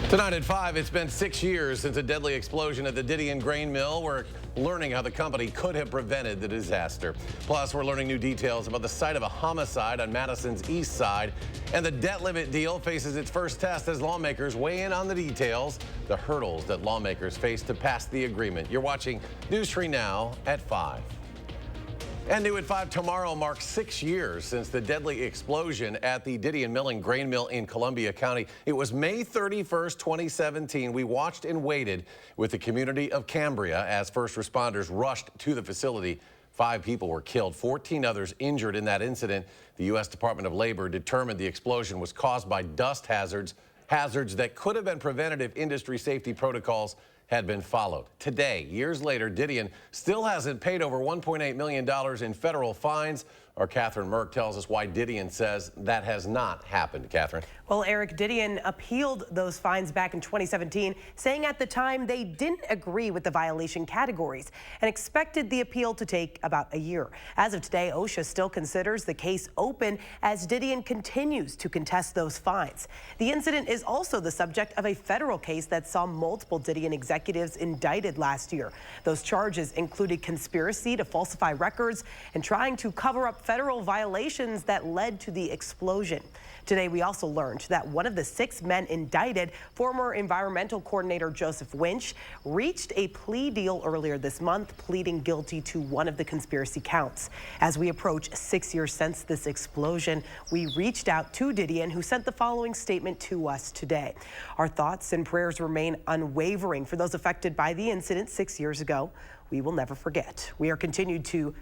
Tonight at 5, it's been 6 years since a deadly explosion at the Didion grain mill. We're learning how the company could have prevented the disaster. Plus, we're learning new details about the site of a homicide on Madison's east side. And the debt limit deal faces its first test as lawmakers weigh in on the details, the hurdles that lawmakers face to pass the agreement. You're watching News 3 Now at 5. And new at 5 tomorrow marks 6 years since the deadly explosion at the Didion Milling grain mill in Columbia County. It was May 31st, 2017. We watched and waited with the community of Cambria as first responders rushed to the facility. 5 people were killed, 14 others injured in that incident. The U.S. Department of Labor determined the explosion was caused by dust hazards that could have been prevented if industry safety protocols had been followed. Today, years later, Didion still hasn't paid over $1.8 million in federal fines. Our Catherine Merck tells us why Didion says that has not happened. Catherine. Well, Eric, Didion appealed those fines back in 2017, saying at the time they didn't agree with the violation categories and expected the appeal to take about a year. As of today, OSHA still considers the case open as Didion continues to contest those fines. The incident is also the subject of a federal case that saw multiple Didion executives indicted last year. Those charges included conspiracy to falsify records and trying to cover up federal violations that led to the explosion. Today, we also learned that one of the 6 men indicted, former environmental coordinator Joseph Winch, reached a plea deal earlier this month, pleading guilty to one of the conspiracy counts. As we approach 6 years since this explosion, we reached out to Didion, who sent the following statement to us today. Our thoughts and prayers remain unwavering for those affected by the incident 6 years ago. We will never forget. We are committed to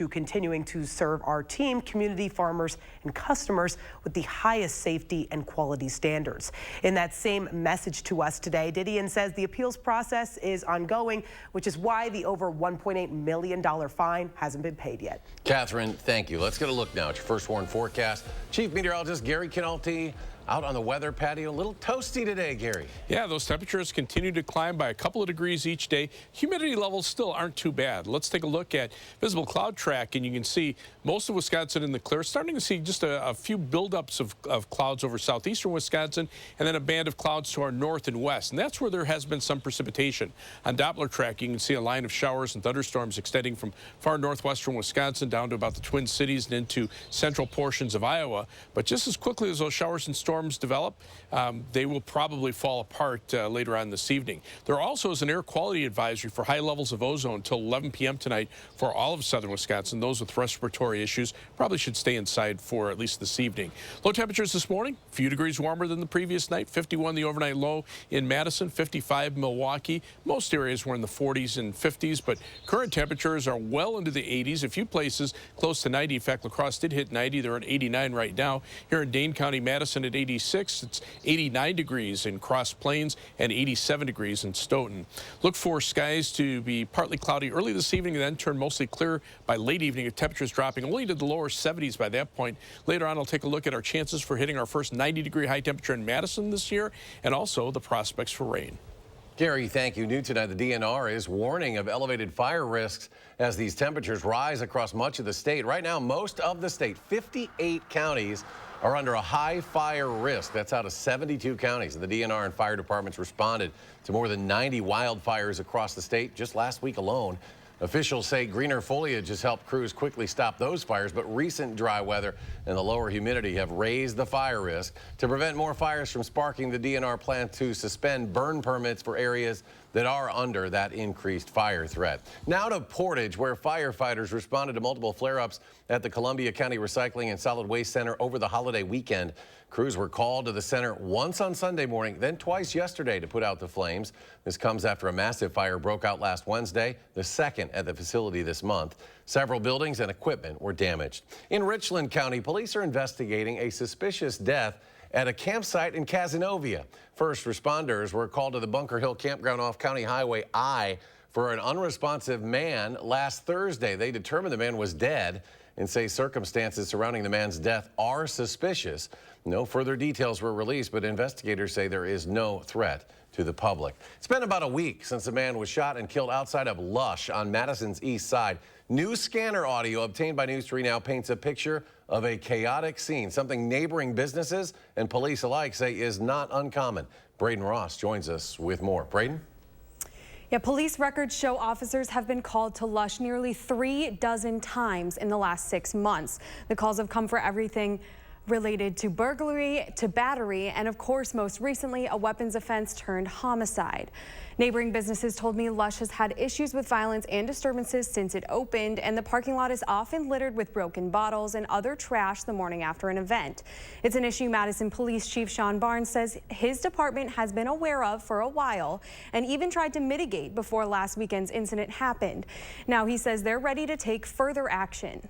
continuing to serve our team, community, farmers, and customers with the highest safety and quality standards. In that same message to us today, Didion says the appeals process is ongoing, which is why the over $1.8 million fine hasn't been paid yet. Catherine, thank you. Let's get a look now at your first warn forecast. Chief Meteorologist Gary Kinalte out on the weather patio. A little toasty today, Gary. Yeah, those temperatures continue to climb by a couple of degrees each day. Humidity levels still aren't too bad. Let's take a look at visible cloud track, and you can see most of Wisconsin in the clear. Starting to see just a few buildups of clouds over southeastern Wisconsin, and then a band of clouds to our north and west. And that's where there has been some precipitation. On Doppler track, you can see a line of showers and thunderstorms extending from far northwestern Wisconsin down to about the Twin Cities and into central portions of Iowa. But just as quickly as those showers and storms develop, they will probably fall apart later on this evening. There also is an air quality advisory for high levels of ozone until 11 p.m. tonight for all of southern Wisconsin. Those with respiratory issues probably should stay inside for at least this evening. Low temperatures this morning, a few degrees warmer than the previous night. 51 the overnight low in Madison, 55 Milwaukee. Most areas were in the 40s and 50s, but current temperatures are well into the 80s. A few places close to 90. In fact, La Crosse did hit 90. They're at 89 right now. Here in Dane County, Madison at 86. It's 89 degrees in Cross Plains and 87 degrees in Stoughton. Look for skies to be partly cloudy early this evening and then turn mostly clear by late evening, with temperatures dropping only to the lower 70s by that point. Later on, I'll take a look at our chances for hitting our first 90-degree high temperature in Madison this year, and also the prospects for rain. Gary, thank you. New tonight, the DNR is warning of elevated fire risks as these temperatures rise across much of the state. Right now, most of the state, 58 counties, are under a high fire risk. That's out of 72 counties. The DNR and fire departments responded to more than 90 wildfires across the state just last week alone. Officials say greener foliage has helped crews quickly stop those fires, but recent dry weather and the lower humidity have raised the fire risk. To prevent more fires from sparking, the DNR plans to suspend burn permits for areas that are under that increased fire threat. Now to Portage, where firefighters responded to multiple flare-ups at the Columbia County Recycling and Solid Waste Center over the holiday weekend. Crews were called to the center once on Sunday morning, then twice yesterday to put out the flames. This comes after a massive fire broke out last Wednesday, the second at the facility this month. Several buildings and equipment were damaged. In Richland County, police are investigating a suspicious death at a campsite in Cazenovia. First responders were called to the Bunker Hill Campground off County Highway I for an unresponsive man last Thursday. They determined the man was dead and say circumstances surrounding the man's death are suspicious. No further details were released, but investigators say there is no threat to the public. It's been about a week since the man was shot and killed outside of Lush on Madison's east side. New scanner audio obtained by News 3 now paints a picture of a chaotic scene, something neighboring businesses and police alike say is not uncommon. Braden Ross joins us with more. Braden? Yeah, police records show officers have been called to Lush nearly 36 times in the last 6 months. The calls have come for everything related to burglary, to battery, and of course, most recently, a weapons offense turned homicide. Neighboring businesses told me Lush has had issues with violence and disturbances since it opened, and the parking lot is often littered with broken bottles and other trash the morning after an event. It's an issue Madison Police Chief Sean Barnes says his department has been aware of for a while and even tried to mitigate before last weekend's incident happened. Now he says they're ready to take further action.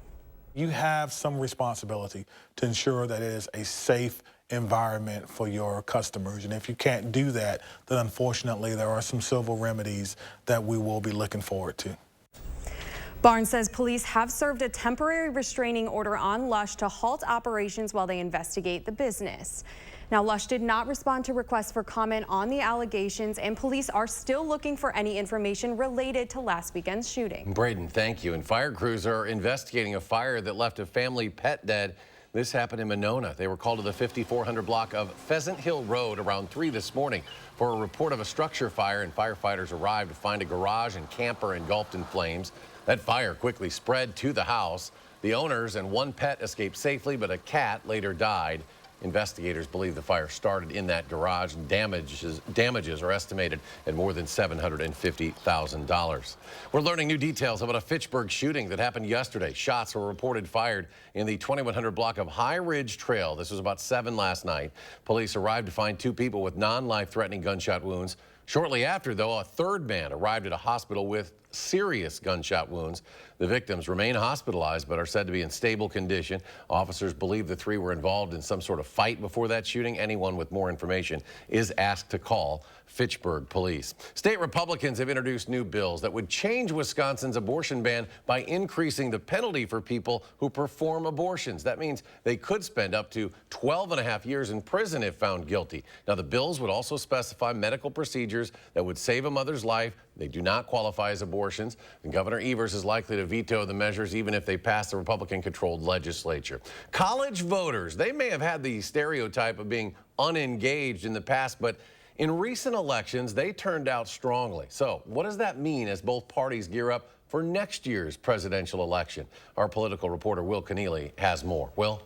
You have some responsibility to ensure that it is a safe environment for your customers. And if you can't do that, then unfortunately there are some civil remedies that we will be looking forward to. Barnes says police have served a temporary restraining order on Lush to halt operations while they investigate the business. Now, Lush did not respond to requests for comment on the allegations, and police are still looking for any information related to last weekend's shooting. Braden, thank you. And fire crews are investigating a fire that left a family pet dead. This happened in Monona. They were called to the 5400 block of Pheasant Hill Road around 3 this morning for a report of a structure fire, and firefighters arrived to find a garage and camper engulfed in flames. That fire quickly spread to the house. The owners and one pet escaped safely, but a cat later died. Investigators believe the fire started in that garage, and damages are estimated at more than $750,000. We're learning new details about a Fitchburg shooting that happened yesterday. Shots were reported fired in the 2100 block of High Ridge Trail. This was about 7 last night. Police arrived to find 2 people with non-life-threatening gunshot wounds. Shortly after, though, a third man arrived at a hospital with serious gunshot wounds. The victims remain hospitalized but are said to be in stable condition. Officers believe the 3 were involved in some sort of fight before that shooting. Anyone with more information is asked to call Fitchburg Police. State Republicans have introduced new bills that would change Wisconsin's abortion ban by increasing the penalty for people who perform abortions. That means they could spend up to 12.5 years in prison if found guilty. Now, the bills would also specify medical procedures that would save a mother's life. They do not qualify as abortions. And Governor Evers is likely to veto the measures even if they pass the Republican-controlled legislature. College voters, they may have had the stereotype of being unengaged in the past, but in recent elections, they turned out strongly. So what does that mean as both parties gear up for next year's presidential election? Our political reporter, Will Keneally, has more. Will?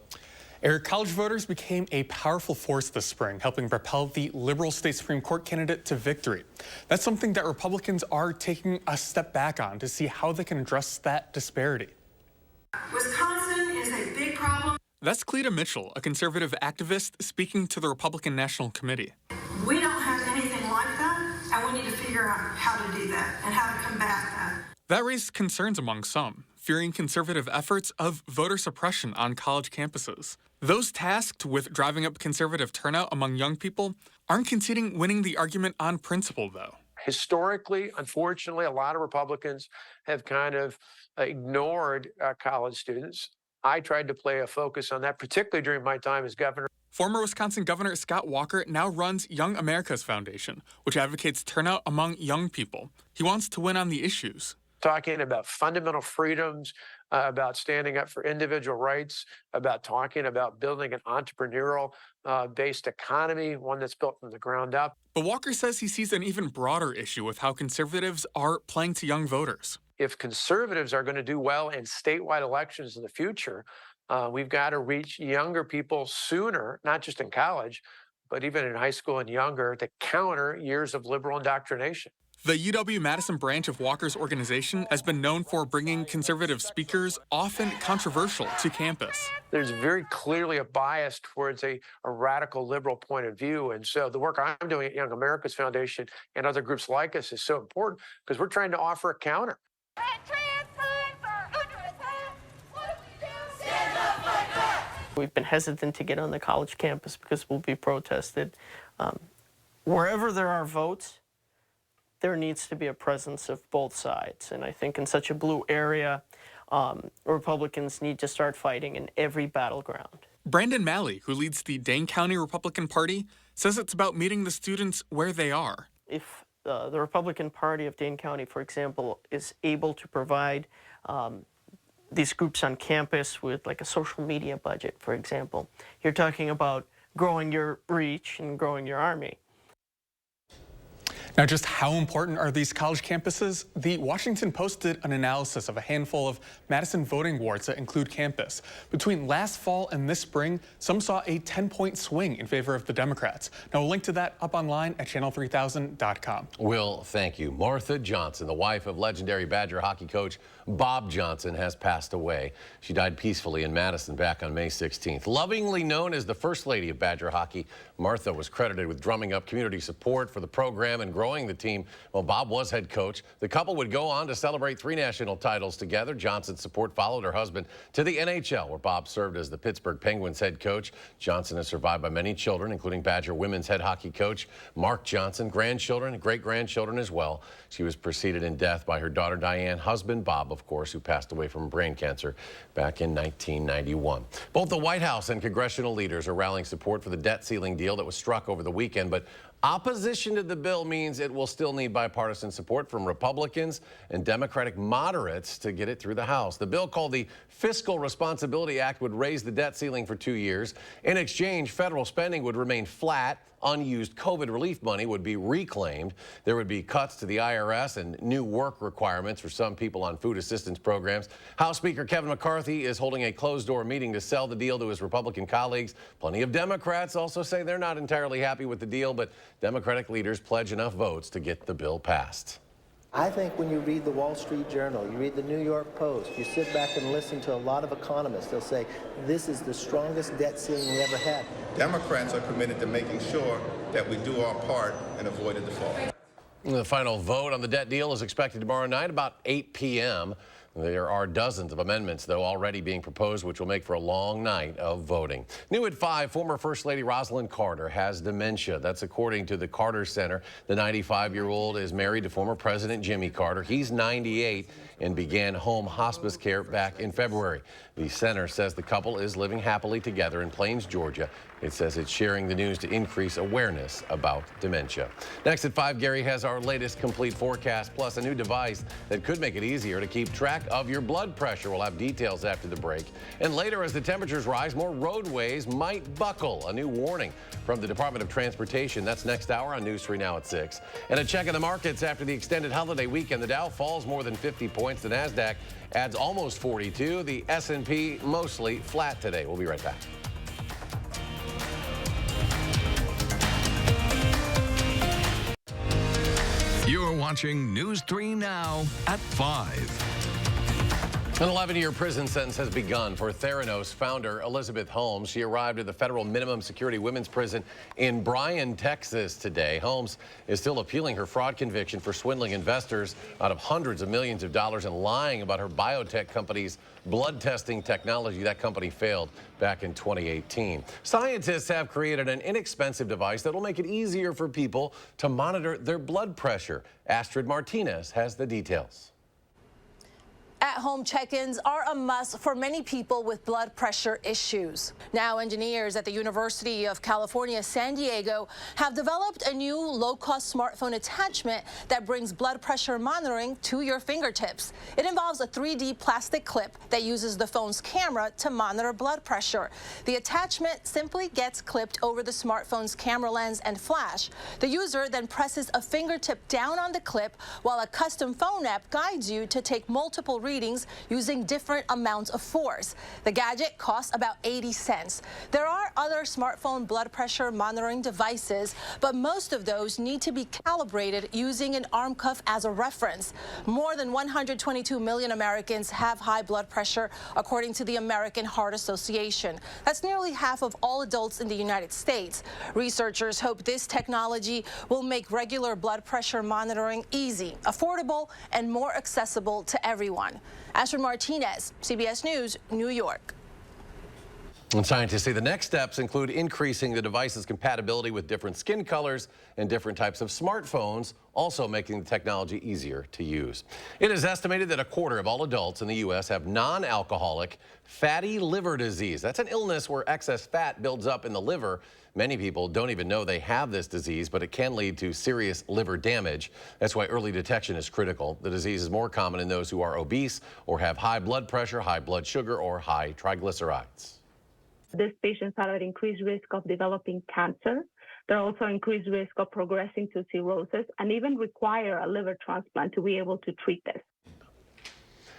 Eric, college voters became a powerful force this spring, helping propel the liberal state Supreme Court candidate to victory. That's something that Republicans are taking a step back on to see how they can address that disparity. Wisconsin is a big problem. That's Cleta Mitchell, a conservative activist, speaking to the Republican National Committee. We don't have anything like that, and we need to figure out how to do that and how to combat that. That raised concerns among some, fearing conservative efforts of voter suppression on college campuses. Those tasked with driving up conservative turnout among young people aren't conceding winning the argument on principle, though. Historically, unfortunately, a lot of Republicans have kind of ignored college students. I tried to play a focus on that, particularly during my time as governor. Former Wisconsin Governor Scott Walker now runs Young America's Foundation, which advocates turnout among young people. He wants to win on the issues. Talking about fundamental freedoms, about standing up for individual rights, about talking about building an entrepreneurial-based economy, one that's built from the ground up. But Walker says he sees an even broader issue with how conservatives are playing to young voters. If conservatives are going to do well in statewide elections in the future, we've got to reach younger people sooner, not just in college, but even in high school and younger, to counter years of liberal indoctrination. The UW-Madison branch of Walker's organization has been known for bringing conservative speakers, often controversial, to campus. There's very clearly a bias towards a radical liberal point of view. And so the work I'm doing at Young America's Foundation and other groups like us is so important because we're trying to offer a counter. We've been hesitant to get on the college campus because we'll be protested. Wherever there are votes, there needs to be a presence of both sides. And I think in such a blue area, Republicans need to start fighting in every battleground. Brandon Malley, who leads the Dane County Republican Party, says it's about meeting the students where they are. If the Republican Party of Dane County, for example, is able to provide these groups on campus with like a social media budget, for example, you're talking about growing your reach and growing your army. Now, just how important are these college campuses? The Washington Post did an analysis of a handful of Madison voting wards that include campus. Between last fall and this spring, some saw a 10-point swing in favor of the Democrats. Now, we'll link to that up online at channel3000.com. Will, thank you. Martha Johnson, the wife of legendary Badger hockey coach Bob Johnson, has passed away. She died peacefully in Madison back on May 16th. Lovingly known as the First Lady of Badger hockey, Martha was credited with drumming up community support for the program and growing the team. Well, Bob was head coach. The couple would go on to celebrate 3 national titles together. Johnson's support followed her husband to the NHL, where Bob served as the Pittsburgh Penguins head coach. Johnson is survived by many children, including Badger women's head hockey coach Mark Johnson, grandchildren and great-grandchildren as well. She was preceded in death by her daughter Diane, husband Bob, of course, who passed away from brain cancer back in 1991. Both the White House and congressional leaders are rallying support for the debt ceiling deal that was struck over the weekend, but opposition to the bill means it will still need bipartisan support from Republicans and Democratic moderates to get it through the House. The bill, called the Fiscal Responsibility Act, would raise the debt ceiling for 2 years. In exchange, federal spending would remain flat. Unused COVID relief money would be reclaimed. There would be cuts to the IRS and new work requirements for some people on food assistance programs. House Speaker Kevin McCarthy is holding a closed-door meeting to sell the deal to his Republican colleagues. Plenty of Democrats also say they're not entirely happy with the deal, but Democratic leaders pledge enough votes to get the bill passed. I think when you read the Wall Street Journal, you read the New York Post, you sit back and listen to a lot of economists, they'll say, this is the strongest debt ceiling we ever had. Democrats are committed to making sure that we do our part and avoid a default. The final vote on the debt deal is expected tomorrow night about 8 p.m. There are dozens of amendments, though, already being proposed, which will make for a long night of voting. New at 5, former First Lady Rosalind Carter has dementia. That's according to the Carter Center. The 95-year-old is married to former President Jimmy Carter. He's 98 and began home hospice care back in February. The center says the couple is living happily together in Plains, Georgia. It says it's sharing the news to increase awareness about dementia. Next at 5, Gary has our latest complete forecast, plus a new device that could make it easier to keep track of your blood pressure. We'll have details after the break. And later, as the temperatures rise, more roadways might buckle. A new warning from the Department of Transportation. That's next hour on News 3 Now at 6. And a check of the markets after the extended holiday weekend. The Dow falls more than 50 points. The Nasdaq adds almost 42. The S&P mostly flat today. We'll be right back. You're watching News 3 Now at 5. An 11-year prison sentence has begun for Theranos founder Elizabeth Holmes. She arrived at the federal minimum security women's prison in Bryan, Texas today. Holmes is still appealing her fraud conviction for swindling investors out of hundreds of millions of dollars and lying about her biotech company's blood testing technology. That company failed back in 2018. Scientists have created an inexpensive device that will make it easier for people to monitor their blood pressure. Astrid Martinez has the details. At-home check-ins are a must for many people with blood pressure issues. Now, engineers at the University of California, San Diego have developed a new low-cost smartphone attachment that brings blood pressure monitoring to your fingertips. It involves a 3D plastic clip that uses the phone's camera to monitor blood pressure. The attachment simply gets clipped over the smartphone's camera lens and flash. The user then presses a fingertip down on the clip while a custom phone app guides you to take multiple readings using different amounts of force. The gadget costs about 80 cents. There are other smartphone blood pressure monitoring devices, but most of those need to be calibrated using an arm cuff as a reference. More than 122 million Americans have high blood pressure, according to the American Heart Association. That's nearly half of all adults in the United States. Researchers hope this technology will make regular blood pressure monitoring easy, affordable, and more accessible to everyone. Astrid Martinez, CBS News, New York. And scientists say the next steps include increasing the device's compatibility with different skin colors and different types of smartphones, also making the technology easier to use. It is estimated that a quarter of all adults in the U.S. have non-alcoholic fatty liver disease. That's an illness where excess fat builds up in the liver. Many people don't even know they have this disease, but it can lead to serious liver damage. That's why early detection is critical. The disease is more common in those who are obese or have high blood pressure, high blood sugar, or high triglycerides. These patients are at increased risk of developing cancer. They're also increased risk of progressing to cirrhosis and even require a liver transplant to be able to treat this.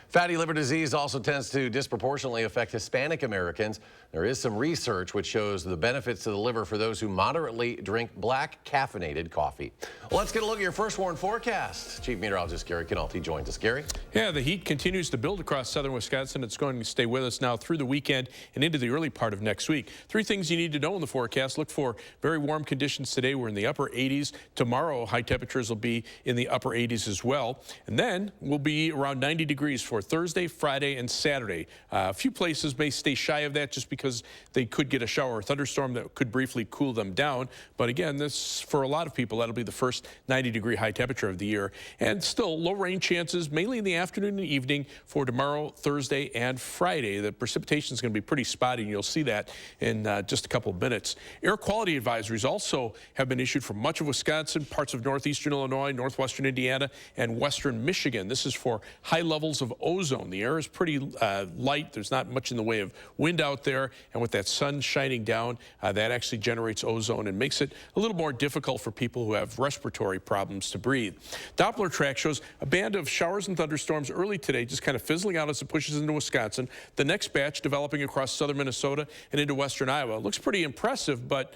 Fatty liver disease also tends to disproportionately affect Hispanic Americans. There is some research which shows the benefits to the liver for those who moderately drink black caffeinated coffee. Well, let's get a look at your first warn forecast. Chief Meteorologist Gary Canalti joins us. Gary? Yeah, the heat continues to build across southern Wisconsin. It's going to stay with us now through the weekend and into the early part of next week. Three things you need to know in the forecast. Look for very warm conditions today. We're in the upper 80s. Tomorrow, high temperatures will be in the upper 80s as well. And then we'll be around 90 degrees for Thursday, Friday, and Saturday. A few places may stay shy of that just because they could get a shower or thunderstorm that could briefly cool them down. But again, this, for a lot of people, that'll be the first 90-degree high temperature of the year. And still low rain chances, mainly in the afternoon and evening for tomorrow, Thursday, and Friday. The precipitation is going to be pretty spotty, and you'll see that in just a couple of minutes. Air quality advisories also have been issued for much of Wisconsin, parts of northeastern Illinois, northwestern Indiana, and western Michigan. This is for high levels of ozone. The air is pretty light. There's not much in the way of wind out there. And with that sun shining down, that actually generates ozone and makes it a little more difficult for people who have respiratory problems to breathe. Doppler track shows a band of showers and thunderstorms early today, just kind of fizzling out as it pushes into Wisconsin. The next batch developing across southern Minnesota and into western Iowa. It looks pretty impressive, but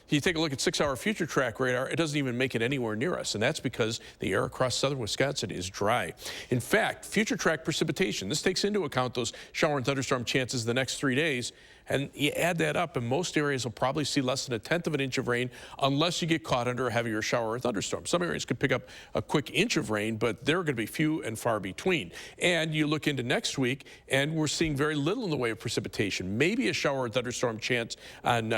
you take a look at 6-hour future track radar, it doesn't even make it anywhere near us, and that's because the air across southern Wisconsin is dry. In fact, future track precipitation, this takes into account those shower and thunderstorm chances the next 3 days, and you add that up, and most areas will probably see less than 1/10 of an inch of rain unless you get caught under a heavier shower or thunderstorm. Some areas could pick up a quick inch of rain, but they're going to be few and far between. And you look into next week, and we're seeing very little in the way of precipitation. Maybe a shower or thunderstorm chance on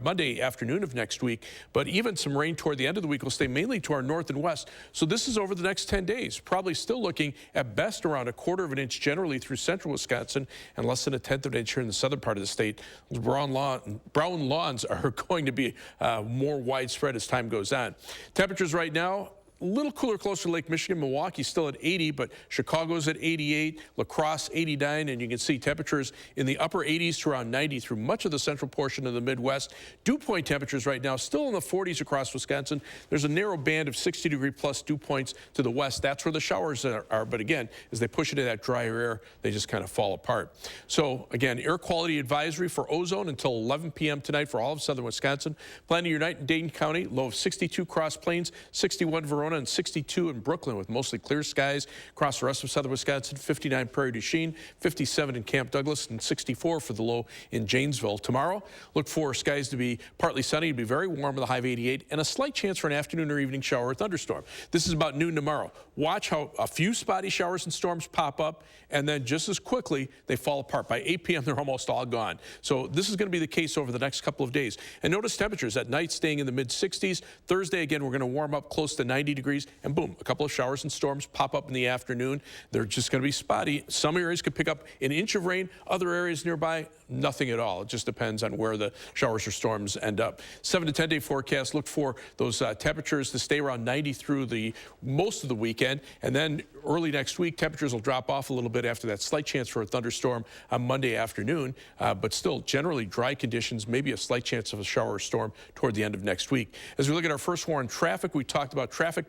Monday afternoon of next week, but even some rain toward the end of the week will stay mainly to our north and west. So this is over the next 10 days, probably still looking at best around 1/4 of an inch generally through central Wisconsin and less than 1/10 of an inch here in the southern part of the state. Brown lawns are going to be more widespread as time goes on. Temperatures right now, a little cooler closer to Lake Michigan. Milwaukee's still at 80, but Chicago's at 88, La Crosse 89, and you can see temperatures in the upper 80s to around 90 through much of the central portion of the Midwest. Dew point temperatures right now still in the 40s across Wisconsin. There's a narrow band of 60-degree plus dew points to the west. That's where the showers are, but again, as they push into that drier air, they just kind of fall apart. So again, air quality advisory for ozone until 11 p.m. tonight for all of southern Wisconsin. Planning your night in Dayton County, low of 62 Cross Plains, 61 Verona, and 62 in Brooklyn with mostly clear skies. Across the rest of southern Wisconsin, 59 Prairie du Chien, 57 in Camp Douglas, and 64 for the low in Janesville. Tomorrow, look for skies to be partly sunny, to be very warm with a high of 88, and a slight chance for an afternoon or evening shower or thunderstorm. This is about noon tomorrow. Watch how a few spotty showers and storms pop up, and then just as quickly, they fall apart. By 8 p.m., they're almost all gone. So this is going to be the case over the next couple of days. And notice temperatures at night staying in the mid-60s. Thursday, again, we're going to warm up close to 90 degrees. And boom, a couple of showers and storms pop up in the afternoon. They're just going to be spotty. Some areas could pick up an inch of rain. Other areas nearby, nothing at all. It just depends on where the showers or storms end up. 7 to 10-day forecast. Look for those temperatures to stay around 90 through the most of the weekend. And then early next week, temperatures will drop off a little bit after that slight chance for a thunderstorm on Monday afternoon. But still generally dry conditions, maybe a slight chance of a shower or storm toward the end of next week. As we look at our first warn traffic, we talked about traffic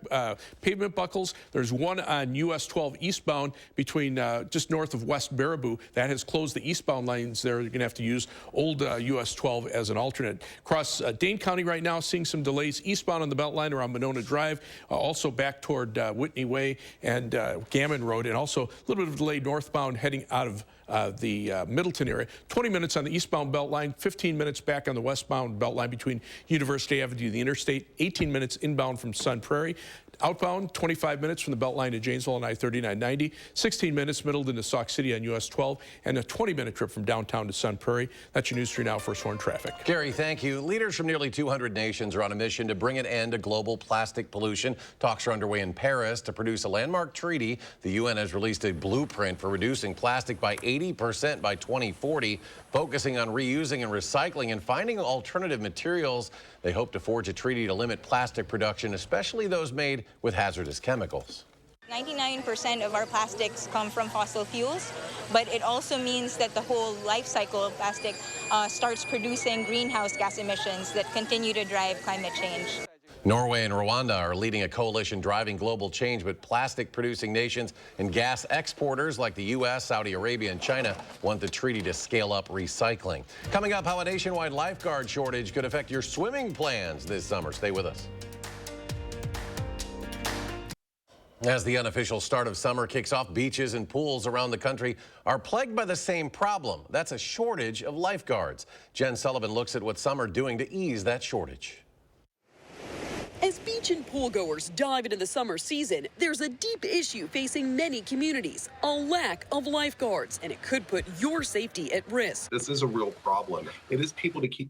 pavement buckles. There's one on US 12 eastbound between just north of West Baraboo. That has closed the eastbound lanes there. You're going to have to use old US 12 as an alternate. Across Dane County right now, seeing some delays eastbound on the Beltline around Monona Drive, also back toward Whitney Way and Gammon Road, and also a little bit of delay northbound heading out of the Middleton area. 20 minutes on the eastbound Beltline, 15 minutes back on the westbound Beltline between University Avenue and the interstate, 18 minutes inbound from Sun Prairie. Outbound, 25 minutes from the Beltline to Janesville on I-3990, 16 minutes Middleton to Sauk City on US 12, and a 20-minute trip from downtown to Sun Prairie. That's your News 3 Now First Warn traffic. Gary, thank you. Leaders from nearly 200 nations are on a mission to bring an end to global plastic pollution. Talks are underway in Paris to produce a landmark treaty. The UN has released a blueprint for reducing plastic by 80% by 2040, focusing on reusing and recycling and finding alternative materials. They hope to forge a treaty to limit plastic production, especially those made with hazardous chemicals. 99% of our plastics come from fossil fuels, but it also means that the whole life cycle of plastic starts producing greenhouse gas emissions that continue to drive climate change. Norway and Rwanda are leading a coalition driving global change, but plastic-producing nations and gas exporters like the U.S., Saudi Arabia, and China want the treaty to scale up recycling. Coming up, how a nationwide lifeguard shortage could affect your swimming plans this summer. Stay with us. As the unofficial start of summer kicks off, beaches and pools around the country are plagued by the same problem. That's a shortage of lifeguards. Jen Sullivan looks at what some are doing to ease that shortage. As beach and pool goers dive into the summer season, there's a deep issue facing many communities, a lack of lifeguards, and it could put your safety at risk. This is a real problem. It is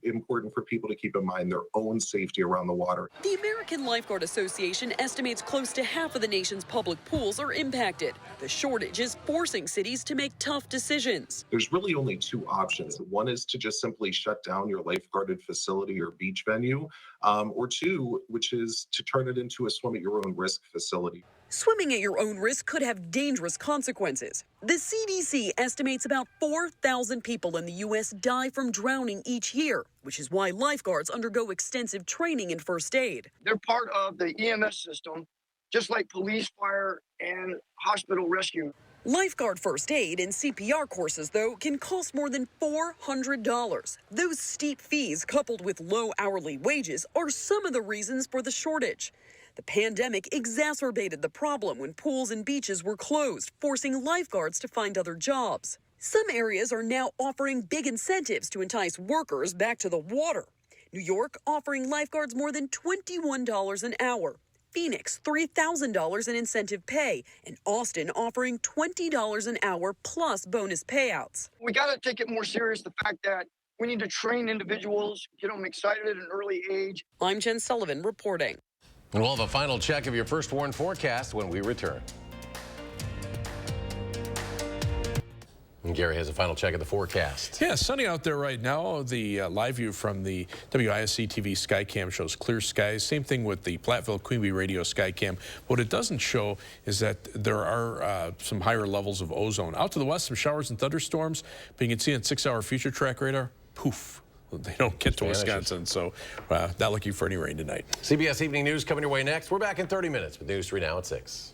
important for people to keep in mind their own safety around the water. The American Lifeguard Association estimates close to half of the nation's public pools are impacted. The shortage is forcing cities to make tough decisions. There's really only two options. One is to just simply shut down your lifeguarded facility or beach venue, or two, which is to turn it into a swim at your own risk facility. Swimming at your own risk could have dangerous consequences. The CDC estimates about 4,000 people in the U.S. die from drowning each year, which is why lifeguards undergo extensive training in first aid. They're part of the EMS system, just like police, fire, and hospital rescue. Lifeguard first aid and CPR courses, though, can cost more than $400. Those steep fees, coupled with low hourly wages, are some of the reasons for the shortage. The pandemic exacerbated the problem when pools and beaches were closed, forcing lifeguards to find other jobs. Some areas are now offering big incentives to entice workers back to the water. New York offering lifeguards more than $21 an hour. Phoenix, $3,000 in incentive pay, and Austin offering $20 an hour plus bonus payouts. We got to take it more serious, the fact that we need to train individuals, get them excited at an early age. I'm Jen Sullivan reporting. And we'll have a final check of your First Warn forecast when we return. And Gary has a final check of the forecast. Yeah, sunny out there right now. The live view from the WISC-TV Skycam shows clear skies. Same thing with the Platteville Queen Bee Radio Skycam. What it doesn't show is that there are some higher levels of ozone. Out to the west, some showers and thunderstorms, but you can see on 6-hour future track radar, poof. They don't get to Wisconsin, so not looking for any rain tonight. CBS Evening News coming your way next. We're back in 30 minutes with News 3 Now at 6.